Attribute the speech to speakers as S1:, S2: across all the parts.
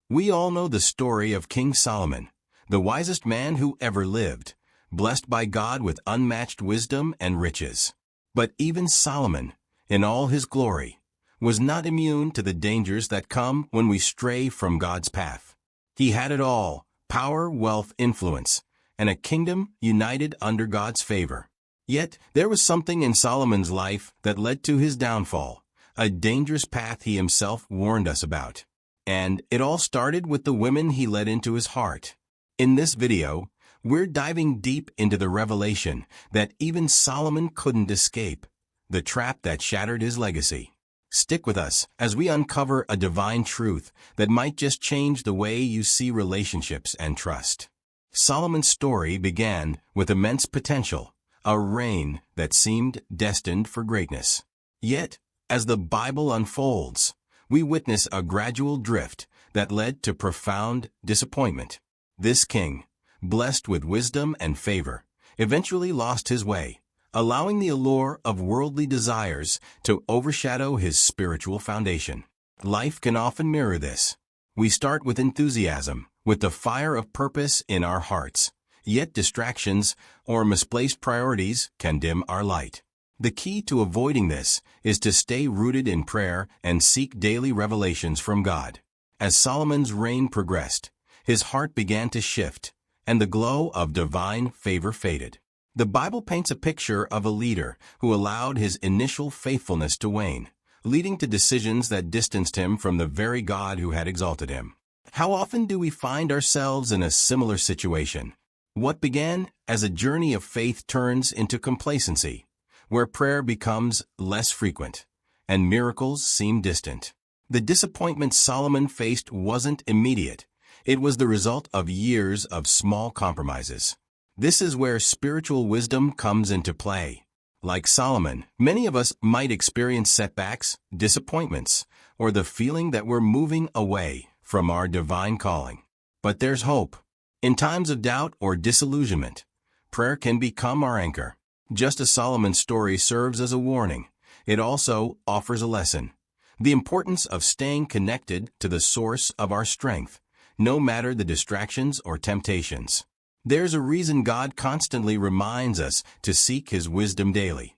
S1: We all know the story of King Solomon, the wisest man who ever lived, blessed by God with unmatched wisdom and riches. But even Solomon, in all his glory, was not immune to the dangers that come when we stray from God's path. He had it all: power, wealth, influence, and a kingdom united under God's favor. Yet, there was something in Solomon's life that led to his downfall, a dangerous path he himself warned us about. And it all started with the women he led into his heart. In this video, we're diving deep into the revelation that even Solomon couldn't escape, the trap that shattered his legacy. Stick with us as we uncover a divine truth that might just change the way you see relationships and trust. Solomon's story began with immense potential, a reign that seemed destined for greatness. Yet, as the Bible unfolds, we witness a gradual drift that led to profound disappointment. This king, blessed with wisdom and favor, eventually lost his way, allowing the allure of worldly desires to overshadow his spiritual foundation. Life can often mirror this. We start with enthusiasm, with the fire of purpose in our hearts, yet distractions or misplaced priorities can dim our light. The key to avoiding this is to stay rooted in prayer and seek daily revelations from God. As Solomon's reign progressed, his heart began to shift, and the glow of divine favor faded. The Bible paints a picture of a leader who allowed his initial faithfulness to wane, leading to decisions that distanced him from the very God who had exalted him. How often do we find ourselves in a similar situation? What began as a journey of faith turns into complacency, where prayer becomes less frequent, and miracles seem distant. The disappointment Solomon faced wasn't immediate. It was the result of years of small compromises. This is where spiritual wisdom comes into play. Like Solomon, many of us might experience setbacks, disappointments, or the feeling that we're moving away from our divine calling. But there's hope. In times of doubt or disillusionment, prayer can become our anchor. Just as Solomon's story serves as a warning, it also offers a lesson: the importance of staying connected to the source of our strength, no matter the distractions or temptations. There's a reason God constantly reminds us to seek His wisdom daily.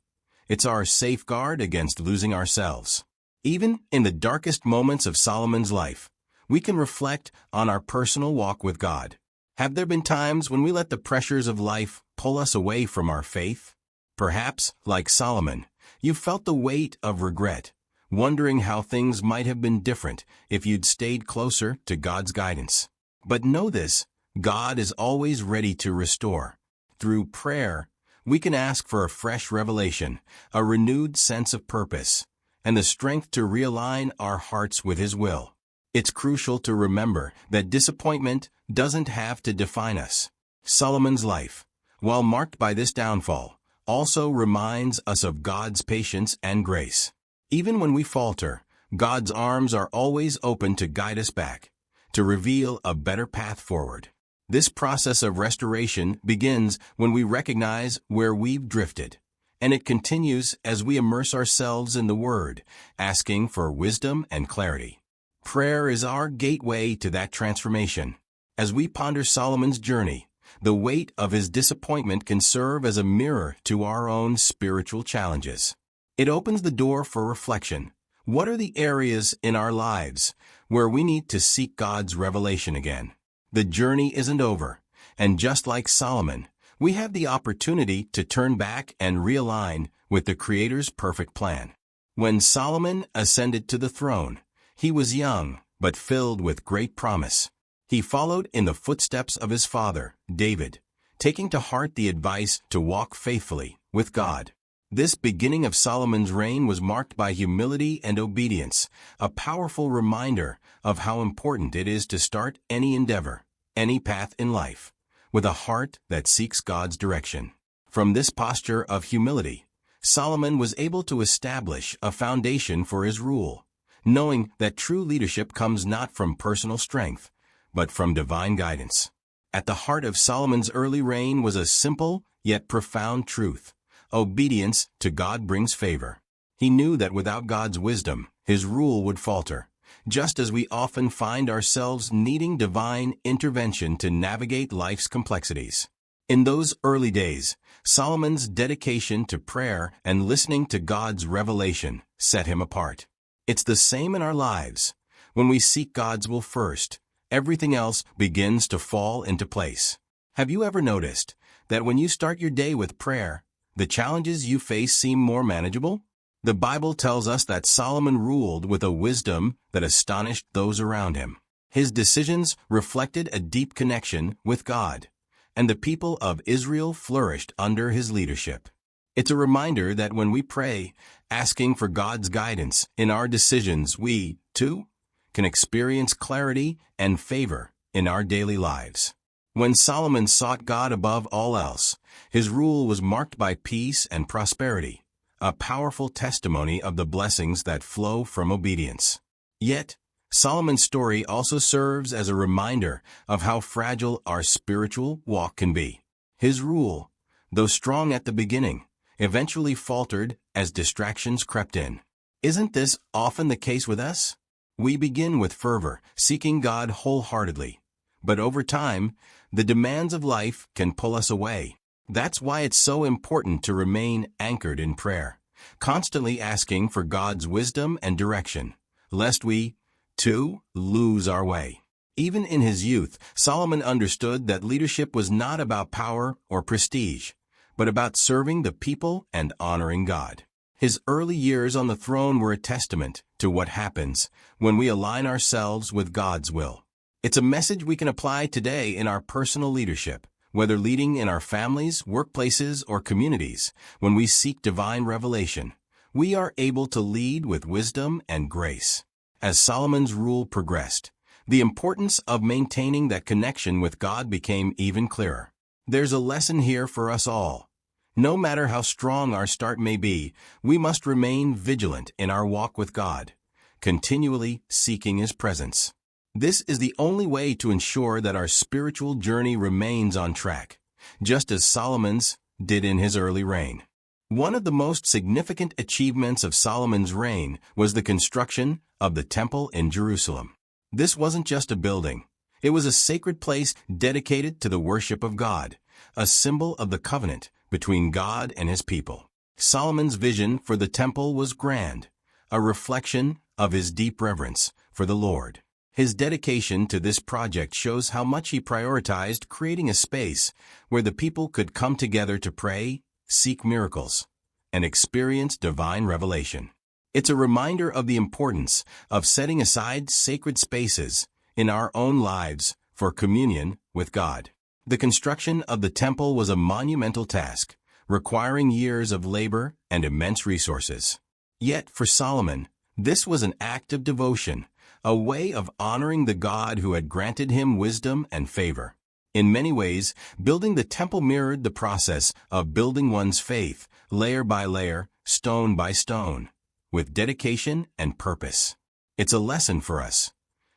S1: It's our safeguard against losing ourselves. Even in the darkest moments of Solomon's life, we can reflect on our personal walk with God. Have there been times when we let the pressures of life pull us away from our faith? Perhaps, like Solomon, you felt the weight of regret, wondering how things might have been different if you'd stayed closer to God's guidance. But know this: God is always ready to restore. Through prayer, we can ask for a fresh revelation, a renewed sense of purpose, and the strength to realign our hearts with His will. It's crucial to remember that disappointment doesn't have to define us. Solomon's life, while marked by this downfall, also reminds us of God's patience and grace. Even when we falter, God's arms are always open to guide us back, to reveal a better path forward. This process of restoration begins when we recognize where we've drifted, and it continues as we immerse ourselves in the Word, asking for wisdom and clarity. Prayer is our gateway to that transformation. As we ponder Solomon's journey, the weight of his disappointment can serve as a mirror to our own spiritual challenges. It opens the door for reflection. What are the areas in our lives where we need to seek God's revelation again? The journey isn't over, and just like Solomon, we have the opportunity to turn back and realign with the Creator's perfect plan. When Solomon ascended to the throne, he was young but filled with great promise. He followed in the footsteps of his father, David, taking to heart the advice to walk faithfully with God. This beginning of Solomon's reign was marked by humility and obedience, a powerful reminder of how important it is to start any endeavor, any path in life, with a heart that seeks God's direction. From this posture of humility, Solomon was able to establish a foundation for his rule, knowing that true leadership comes not from personal strength, but from divine guidance. At the heart of Solomon's early reign was a simple yet profound truth: obedience to God brings favor. He knew that without God's wisdom, his rule would falter, just as we often find ourselves needing divine intervention to navigate life's complexities. In those early days, Solomon's dedication to prayer and listening to God's revelation set him apart. It's the same in our lives. When we seek God's will first, everything else begins to fall into place. Have you ever noticed that when you start your day with prayer, the challenges you face seem more manageable? The Bible tells us that Solomon ruled with a wisdom that astonished those around him. His decisions reflected a deep connection with God, and the people of Israel flourished under his leadership. It's a reminder that when we pray, asking for God's guidance in our decisions, we, too, can experience clarity and favor in our daily lives. When Solomon sought God above all else, his rule was marked by peace and prosperity, a powerful testimony of the blessings that flow from obedience. Yet, Solomon's story also serves as a reminder of how fragile our spiritual walk can be. His rule, though strong at the beginning, eventually faltered as distractions crept in. Isn't this often the case with us? We begin with fervor, seeking God wholeheartedly, but over time, the demands of life can pull us away. That's why it's so important to remain anchored in prayer, constantly asking for God's wisdom and direction, lest we, too, lose our way. Even in his youth, Solomon understood that leadership was not about power or prestige, but about serving the people and honoring God. His early years on the throne were a testament to what happens when we align ourselves with God's will. It's a message we can apply today in our personal leadership, whether leading in our families, workplaces, or communities. When we seek divine revelation, we are able to lead with wisdom and grace. As Solomon's rule progressed, the importance of maintaining that connection with God became even clearer. There's a lesson here for us all. No matter how strong our start may be, we must remain vigilant in our walk with God, continually seeking His presence. This is the only way to ensure that our spiritual journey remains on track, just as Solomon's did in his early reign. One of the most significant achievements of Solomon's reign was the construction of the temple in Jerusalem. This wasn't just a building. It was a sacred place dedicated to the worship of God, a symbol of the covenant between God and His people. Solomon's vision for the temple was grand, a reflection of his deep reverence for the Lord. His dedication to this project shows how much he prioritized creating a space where the people could come together to pray, seek miracles, and experience divine revelation. It's a reminder of the importance of setting aside sacred spaces in our own lives for communion with God. The construction of the temple was a monumental task, requiring years of labor and immense resources. Yet for Solomon, this was an act of devotion, a way of honoring the God who had granted him wisdom and favor. In many ways, building the temple mirrored the process of building one's faith, layer by layer, stone by stone, with dedication and purpose. It's a lesson for us.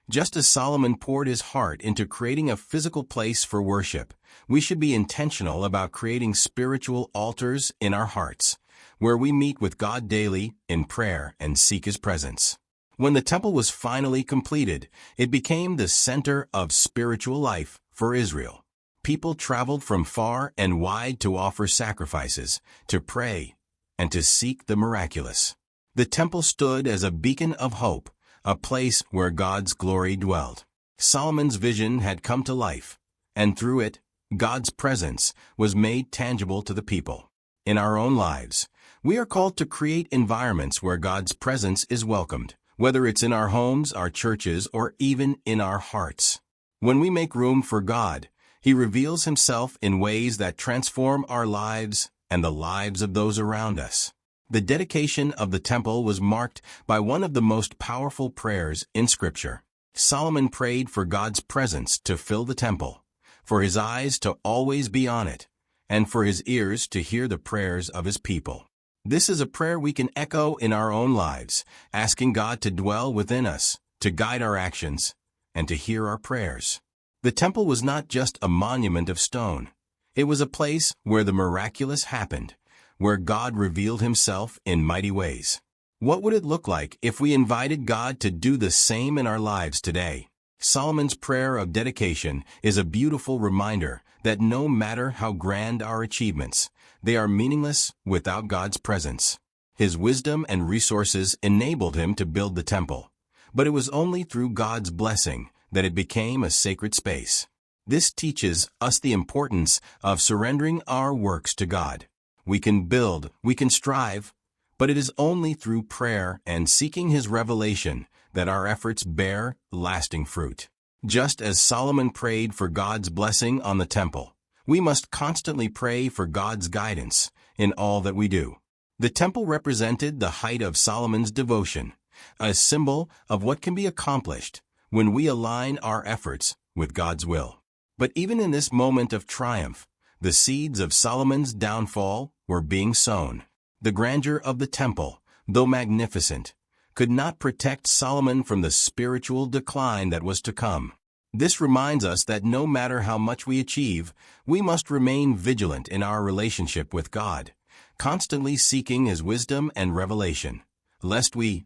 S1: Just as Solomon poured his heart into creating a physical place for worship, we should be intentional about creating spiritual altars in our hearts, where we meet with God daily in prayer and seek His presence. When the temple was finally completed, it became the center of spiritual life for Israel. People traveled from far and wide to offer sacrifices, to pray, and to seek the miraculous. The temple stood as a beacon of hope, a place where God's glory dwelled. Solomon's vision had come to life, and through it, God's presence was made tangible to the people. In our own lives, we are called to create environments where God's presence is welcomed, whether it's in our homes, our churches, or even in our hearts. When we make room for God, He reveals Himself in ways that transform our lives and the lives of those around us. The dedication of the temple was marked by one of the most powerful prayers in Scripture. Solomon prayed for God's presence to fill the temple, for His eyes to always be on it, and for His ears to hear the prayers of His people. This is a prayer we can echo in our own lives, asking God to dwell within us, to guide our actions, and to hear our prayers. The temple was not just a monument of stone. It was a place where the miraculous happened, where God revealed Himself in mighty ways. What would it look like if we invited God to do the same in our lives today? Solomon's prayer of dedication is a beautiful reminder that no matter how grand our achievements, they are meaningless without God's presence. His wisdom and resources enabled him to build the temple, but it was only through God's blessing that it became a sacred space. This teaches us the importance of surrendering our works to God. We can build, we can strive, but it is only through prayer and seeking His revelation that our efforts bear lasting fruit. Just as Solomon prayed for God's blessing on the temple, we must constantly pray for God's guidance in all that we do. The temple represented the height of Solomon's devotion, a symbol of what can be accomplished when we align our efforts with God's will. But even in this moment of triumph, the seeds of Solomon's downfall were being sown. The grandeur of the temple, though magnificent, could not protect Solomon from the spiritual decline that was to come. This reminds us that no matter how much we achieve, we must remain vigilant in our relationship with God, constantly seeking His wisdom and revelation, lest we,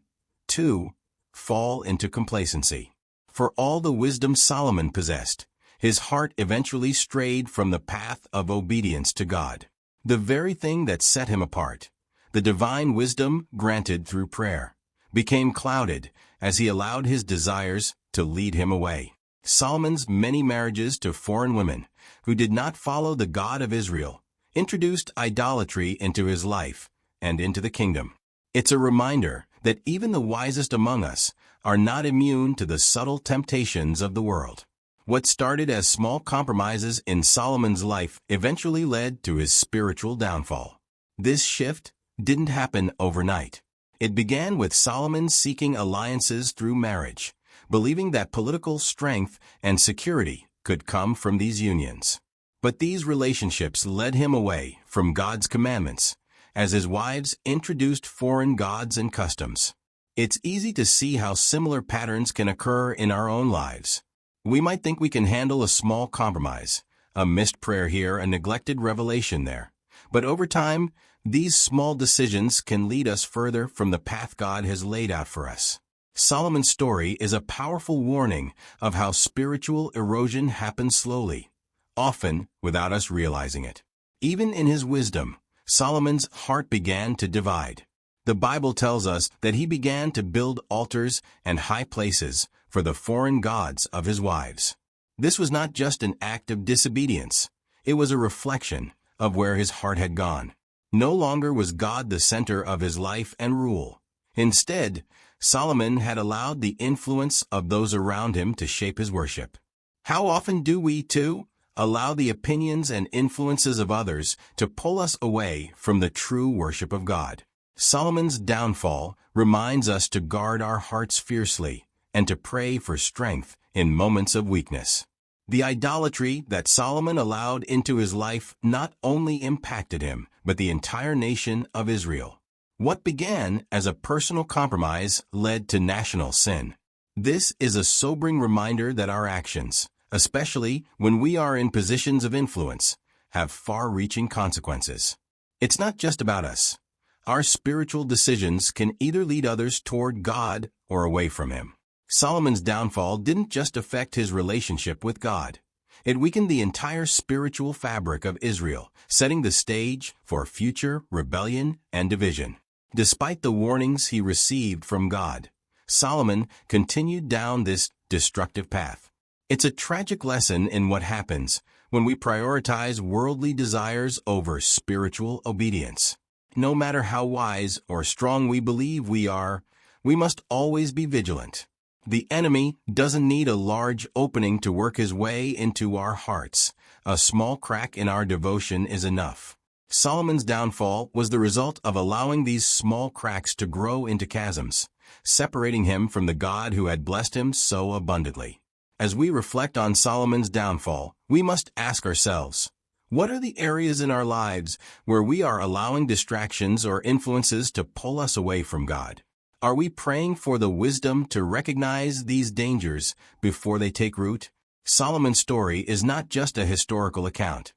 S1: too, fall into complacency. For all the wisdom Solomon possessed, his heart eventually strayed from the path of obedience to God. The very thing that set him apart, the divine wisdom granted through prayer, became clouded as he allowed his desires to lead him away. Solomon's many marriages to foreign women, who did not follow the God of Israel, introduced idolatry into his life and into the kingdom. It's a reminder that even the wisest among us are not immune to the subtle temptations of the world. What started as small compromises in Solomon's life eventually led to his spiritual downfall. This shift didn't happen overnight. It began with Solomon seeking alliances through marriage, believing that political strength and security could come from these unions. But these relationships led him away from God's commandments, as his wives introduced foreign gods and customs. It's easy to see how similar patterns can occur in our own lives. We might think we can handle a small compromise, a missed prayer here, a neglected revelation there. But over time, these small decisions can lead us further from the path God has laid out for us. Solomon's story is a powerful warning of how spiritual erosion happens slowly, often without us realizing it. Even in his wisdom, Solomon's heart began to divide. The Bible tells us that he began to build altars and high places for the foreign gods of his wives. This was not just an act of disobedience. It was a reflection of where his heart had gone. No longer was God the center of his life and rule. Instead, Solomon had allowed the influence of those around him to shape his worship. How often do we, too, allow the opinions and influences of others to pull us away from the true worship of God? Solomon's downfall reminds us to guard our hearts fiercely and to pray for strength in moments of weakness. The idolatry that Solomon allowed into his life not only impacted him, but the entire nation of Israel. What began as a personal compromise led to national sin. This is a sobering reminder that our actions, especially when we are in positions of influence, have far-reaching consequences. It's not just about us. Our spiritual decisions can either lead others toward God or away from Him. Solomon's downfall didn't just affect his relationship with God. It weakened the entire spiritual fabric of Israel, setting the stage for future rebellion and division. Despite the warnings he received from God, Solomon continued down this destructive path. It's a tragic lesson in what happens when we prioritize worldly desires over spiritual obedience. No matter how wise or strong we believe we are, we must always be vigilant. The enemy doesn't need a large opening to work his way into our hearts. A small crack in our devotion is enough. Solomon's downfall was the result of allowing these small cracks to grow into chasms, separating him from the God who had blessed him so abundantly. As we reflect on Solomon's downfall, we must ask ourselves, what are the areas in our lives where we are allowing distractions or influences to pull us away from God? Are we praying for the wisdom to recognize these dangers before they take root? Solomon's story is not just a historical account.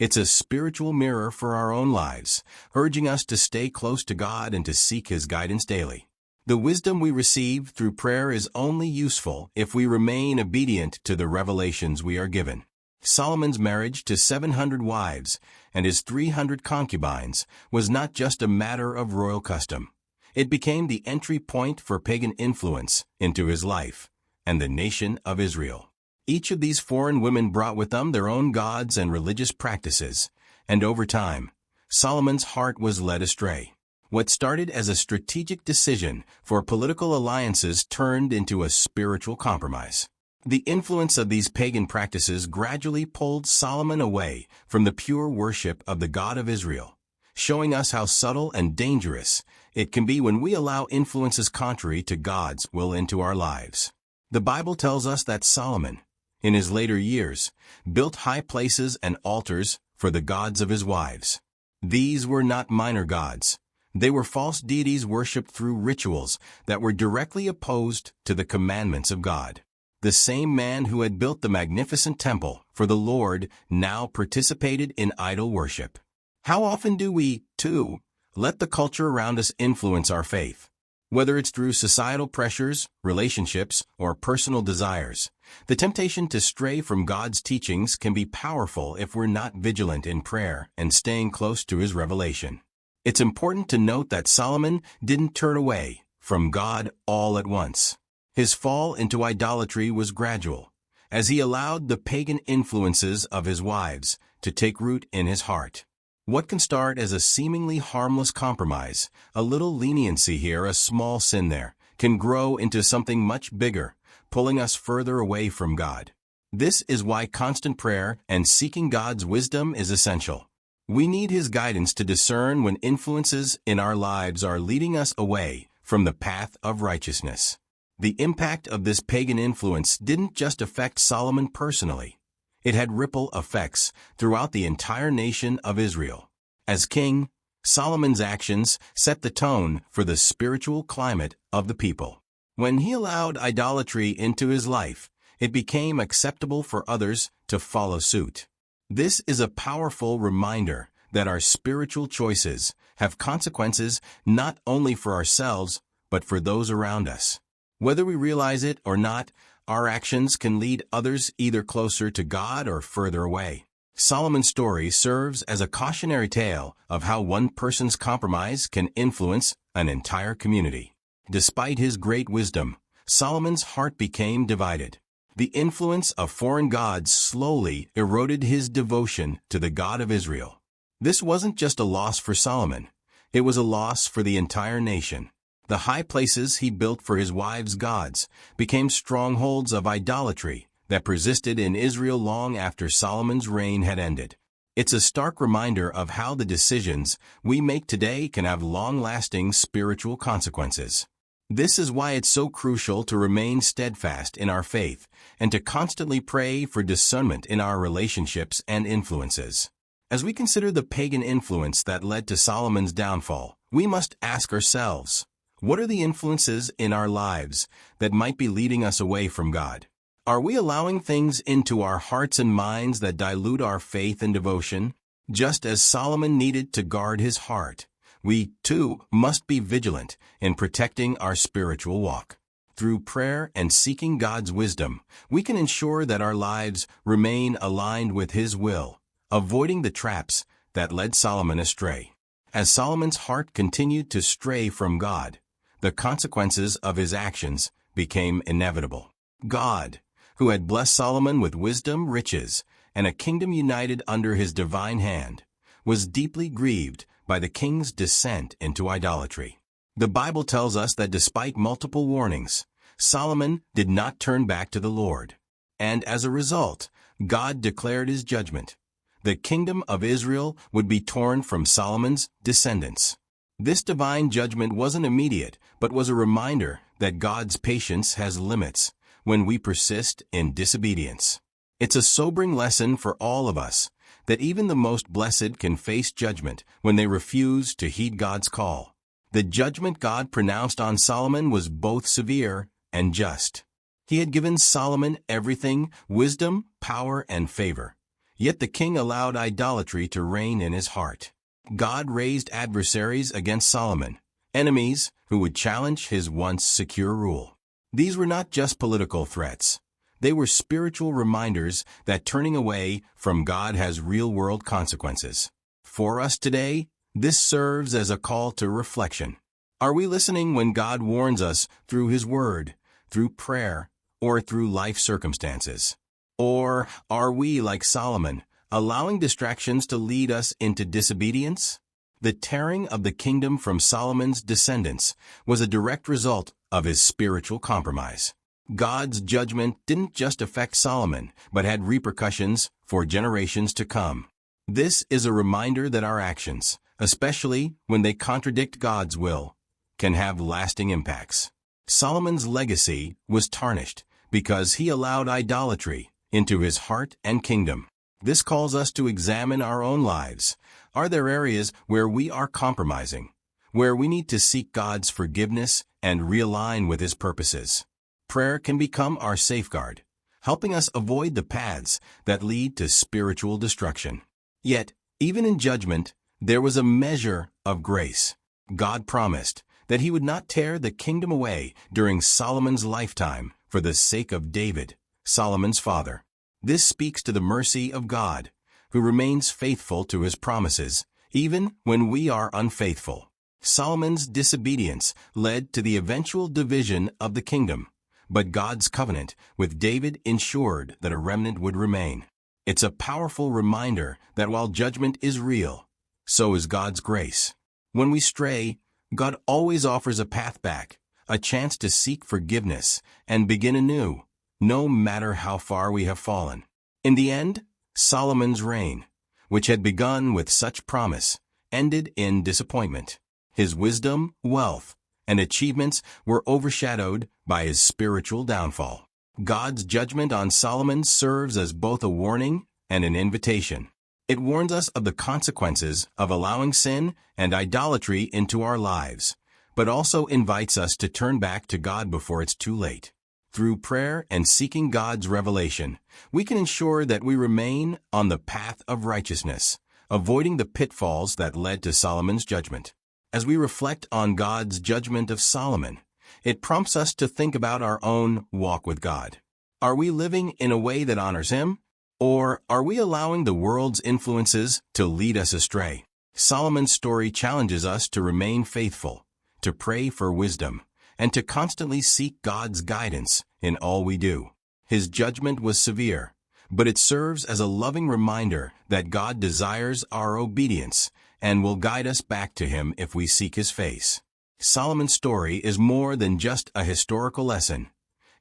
S1: It's a spiritual mirror for our own lives, urging us to stay close to God and to seek His guidance daily. The wisdom we receive through prayer is only useful if we remain obedient to the revelations we are given. Solomon's marriage to 700 wives and his 300 concubines was not just a matter of royal custom. It became the entry point for pagan influence into his life and the nation of Israel. Each of these foreign women brought with them their own gods and religious practices, and over time, Solomon's heart was led astray. What started as a strategic decision for political alliances turned into a spiritual compromise. The influence of these pagan practices gradually pulled Solomon away from the pure worship of the God of Israel, showing us how subtle and dangerous it can be when we allow influences contrary to God's will into our lives. The Bible tells us that Solomon, in his later years, built high places and altars for the gods of his wives. These were not minor gods. They were false deities worshipped through rituals that were directly opposed to the commandments of God. The same man who had built the magnificent temple for the Lord now participated in idol worship. How often do we, too, let the culture around us influence our faith? Whether it's through societal pressures, relationships, or personal desires, the temptation to stray from God's teachings can be powerful if we're not vigilant in prayer and staying close to His revelation. It's important to note that Solomon didn't turn away from God all at once. His fall into idolatry was gradual, as he allowed the pagan influences of his wives to take root in his heart. What can start as a seemingly harmless compromise, a little leniency here, a small sin there, can grow into something much bigger, pulling us further away from God. This is why constant prayer and seeking God's wisdom is essential. We need His guidance to discern when influences in our lives are leading us away from the path of righteousness. The impact of this pagan influence didn't just affect Solomon personally. It had ripple effects throughout the entire nation of Israel. As king, Solomon's actions set the tone for the spiritual climate of the people. When he allowed idolatry into his life, it became acceptable for others to follow suit. This is a powerful reminder that our spiritual choices have consequences not only for ourselves, but for those around us. Whether we realize it or not, our actions can lead others either closer to God or further away. Solomon's story serves as a cautionary tale of how one person's compromise can influence an entire community. Despite his great wisdom, Solomon's heart became divided. The influence of foreign gods slowly eroded his devotion to the God of Israel. This wasn't just a loss for Solomon. It was a loss for the entire nation. The high places he built for his wives' gods became strongholds of idolatry that persisted in Israel long after Solomon's reign had ended. It's a stark reminder of how the decisions we make today can have long-lasting spiritual consequences. This is why it's so crucial to remain steadfast in our faith and to constantly pray for discernment in our relationships and influences. As we consider the pagan influence that led to Solomon's downfall, we must ask ourselves, what are the influences in our lives that might be leading us away from God? Are we allowing things into our hearts and minds that dilute our faith and devotion? Just as Solomon needed to guard his heart, we, too, must be vigilant in protecting our spiritual walk. Through prayer and seeking God's wisdom, we can ensure that our lives remain aligned with His will, avoiding the traps that led Solomon astray. As Solomon's heart continued to stray from God, the consequences of his actions became inevitable. God, who had blessed Solomon with wisdom, riches, and a kingdom united under his divine hand, was deeply grieved by the king's descent into idolatry. The Bible tells us that despite multiple warnings, Solomon did not turn back to the Lord. And as a result, God declared His judgment. The kingdom of Israel would be torn from Solomon's descendants. This divine judgment wasn't immediate, but was a reminder that God's patience has limits when we persist in disobedience. It's a sobering lesson for all of us that even the most blessed can face judgment when they refuse to heed God's call. The judgment God pronounced on Solomon was both severe and just. He had given Solomon everything: wisdom, power, and favor. Yet the king allowed idolatry to reign in his heart. God raised adversaries against Solomon, enemies who would challenge his once secure rule. These were not just political threats. They were spiritual reminders that turning away from God has real-world consequences. For us today, this serves as a call to reflection. Are we listening when God warns us through His Word, through prayer, or through life circumstances? Or are we, like Solomon, allowing distractions to lead us into disobedience? The tearing of the kingdom from Solomon's descendants was a direct result of his spiritual compromise. God's judgment didn't just affect Solomon, but had repercussions for generations to come. This is a reminder that our actions, especially when they contradict God's will, can have lasting impacts. Solomon's legacy was tarnished because he allowed idolatry into his heart and kingdom. This calls us to examine our own lives. Are there areas where we are compromising, where we need to seek God's forgiveness and realign with His purposes? Prayer can become our safeguard, helping us avoid the paths that lead to spiritual destruction. Yet, even in judgment, there was a measure of grace. God promised that He would not tear the kingdom away during Solomon's lifetime for the sake of David, Solomon's father. This speaks to the mercy of God, who remains faithful to His promises, even when we are unfaithful. Solomon's disobedience led to the eventual division of the kingdom, but God's covenant with David ensured that a remnant would remain. It's a powerful reminder that while judgment is real, so is God's grace. When we stray, God always offers a path back, a chance to seek forgiveness and begin anew, no matter how far we have fallen. In the end, Solomon's reign, which had begun with such promise, ended in disappointment. His wisdom, wealth, and achievements were overshadowed by his spiritual downfall. God's judgment on Solomon serves as both a warning and an invitation. It warns us of the consequences of allowing sin and idolatry into our lives, but also invites us to turn back to God before it's too late. Through prayer and seeking God's revelation, we can ensure that we remain on the path of righteousness, avoiding the pitfalls that led to Solomon's judgment. As we reflect on God's judgment of Solomon, it prompts us to think about our own walk with God. Are we living in a way that honors Him? Or are we allowing the world's influences to lead us astray? Solomon's story challenges us to remain faithful, to pray for wisdom, and to constantly seek God's guidance in all we do. His judgment was severe, but it serves as a loving reminder that God desires our obedience and will guide us back to Him if we seek His face. Solomon's story is more than just a historical lesson.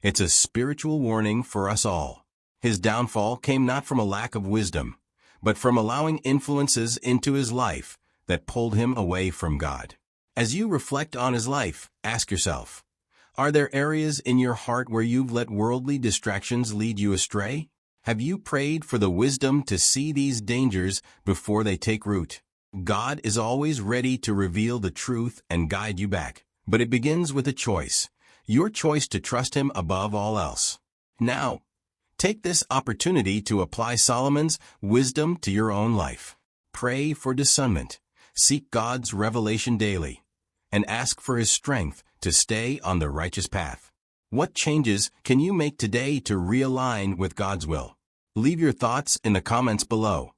S1: It's a spiritual warning for us all. His downfall came not from a lack of wisdom, but from allowing influences into his life that pulled him away from God. As you reflect on his life, ask yourself, are there areas in your heart where you've let worldly distractions lead you astray? Have you prayed for the wisdom to see these dangers before they take root? God is always ready to reveal the truth and guide you back, but it begins with a choice, your choice to trust Him above all else. Now, take this opportunity to apply Solomon's wisdom to your own life. Pray for discernment, seek God's revelation daily, and ask for His strength to stay on the righteous path. What changes can you make today to realign with God's will? Leave your thoughts in the comments below,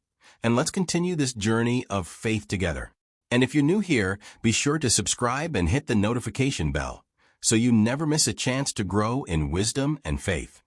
S1: and let's continue this journey of faith together. And if you're new here, be sure to subscribe and hit the notification bell so you never miss a chance to grow in wisdom and faith.